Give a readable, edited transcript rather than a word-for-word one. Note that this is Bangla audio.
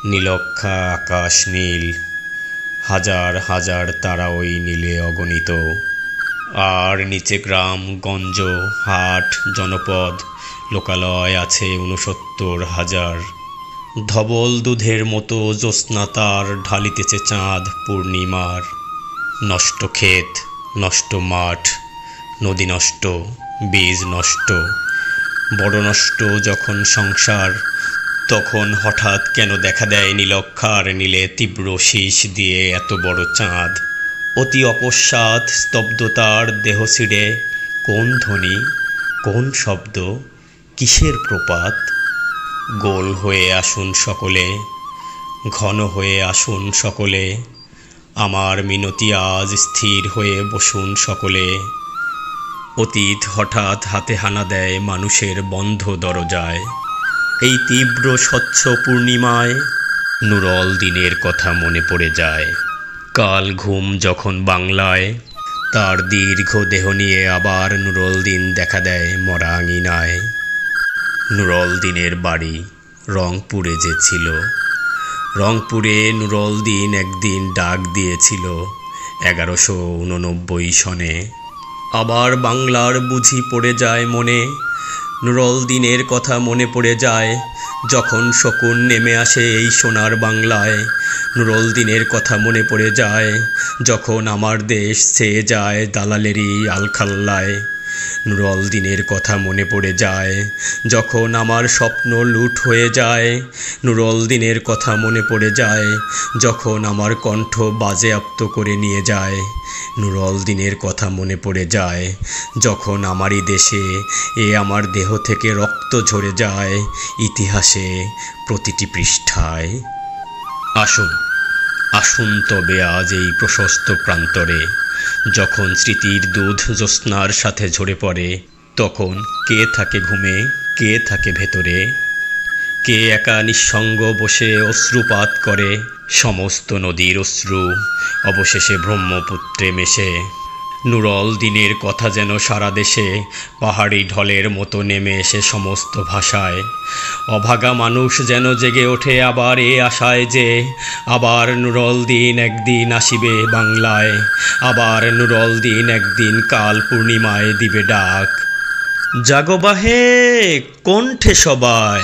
নীলক্ষা আকাশ নীল, হাজার হাজার তারা ওই নীলে অগণিত। আর নিচে গ্রাম গঞ্জ হাট জনপদ লোকালয় আছে ৬৯,০০০। ধবল দুধের মতো জ্যোৎস্না তার ঢালিতেছে চাঁদ পূর্ণিমার। নষ্ট ক্ষেত, নষ্ট মাঠ, নদী নষ্ট, বীজ নষ্ট, বড় নষ্ট যখন সংসার, তখন হঠাৎ কেন দেখা দেয় নীলক্ষার নীলে তীব্র শীষ দিয়ে এত বড় চাঁদ। অতি অকস্মাৎ স্তব্ধতার দেহ ছিঁড়ে কোন ধ্বনি, কোন শব্দ, কিসের প্রপাত? গোল হয়ে আসুন সকলে, ঘন হয়ে আসুন সকলে, আমার মিনতি আজ স্থির হয়ে বসুন সকলে। অতীত হঠাৎ হাতে হানা দেয় মানুষের বন্ধ দরজায়। এই তীব্র স্বচ্ছ পূর্ণিমায় নুরল দিনের কথা মনে পড়ে যায়। কাল ঘুম যখন বাংলায়, তার দীর্ঘ দেহ নিয়ে আবার নুরল দিন দেখা দেয় মরা আঙিনায়। নুরল দিনের বাড়ি রংপুরে যে ছিল, রংপুরে নুরল দিন একদিন ডাক দিয়েছিল ১১৮৯ সনে। আবার বাংলার বুঝি পড়ে যায় মনে, নুরল দিনের কথা মনে পড়ে যায় যখন শকুন নেমে আসে এই সোনার বাংলায়। নুরল দিনের কথা মনে পড়ে যায় যখন আমার দেশ ছেয়ে যায় দালালেরই আলখাল্লায়। নুরল দিনের কথা মনে পড়ে যায় যখন আমার স্বপ্ন লুট হয়ে যায়। নুরল দিনের কথা মনে পড়ে যায় যখন আমার কণ্ঠ বাজেয়াপ্ত করে নিয়ে যায়। নুরল দিনের কথা মনে পড়ে যায় যখন আমারই দেশে আমার দেহ থেকে রক্ত ঝরে যায় ইতিহাসে প্রতিটি পৃষ্ঠায়। আসুন, আসুন তবে আজ এই প্রশস্ত প্রান্তরে, যখন স্মৃতির দুধ জ্যোৎস্নার সাথে ঝরে পড়ে, তখন কে থাকে ঘুমে, কে থাকে ভেতরে, কে একা নিঃসঙ্গ বসে অশ্রুপাত করে সমস্ত নদীর অশ্রু অবশেষে ব্রহ্মপুত্রে মেশে। নুরল দিনের কথা যেন সারা দেশে পাহাড়ি ঢলের মতো নেমে এসে সমস্ত ভাষায়। অভাগা মানুষ যেন জেগে ওঠে আবার এ আশায় যে আবার নুরল দিন একদিন আসিবে বাংলায়। আবার নুরল দিন একদিন কাল পূর্ণিমায় দিবে ডাক, জাগো বাহে কণ্ঠে সবাই।